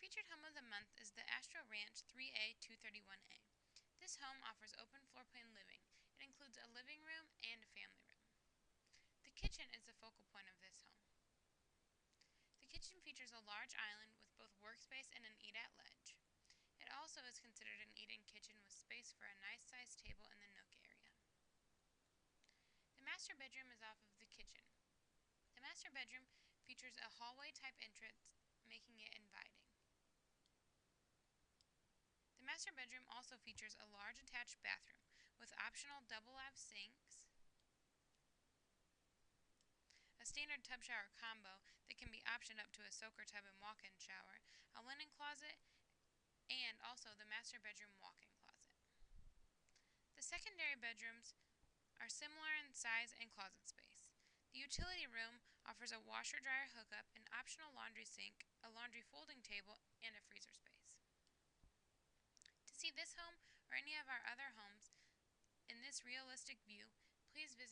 featured home of the month is the Astro 3A231A. This home offers open floor plan living. It includes a living room and a family room. The kitchen is the focal point of this home. The kitchen features a large island with both workspace and an eat-out ledge. It also is considered an eat-in kitchen with space for a nice-sized table in the nook area. The master bedroom is off of the kitchen. The master bedroom features a hallway-type entrance, making it inviting. The master bedroom also features a large attached bathroom with optional double-lave sinks, a standard tub-shower combo that can be optioned up to a soaker tub and walk-in shower, a linen closet, and also the master bedroom walk-in closet. The secondary bedrooms are similar in size and closet space. The utility room offers a washer-dryer hookup, an optional laundry sink, a laundry folding table, and a freezer space. To see this home or any of our other homes in this realistic view, please visit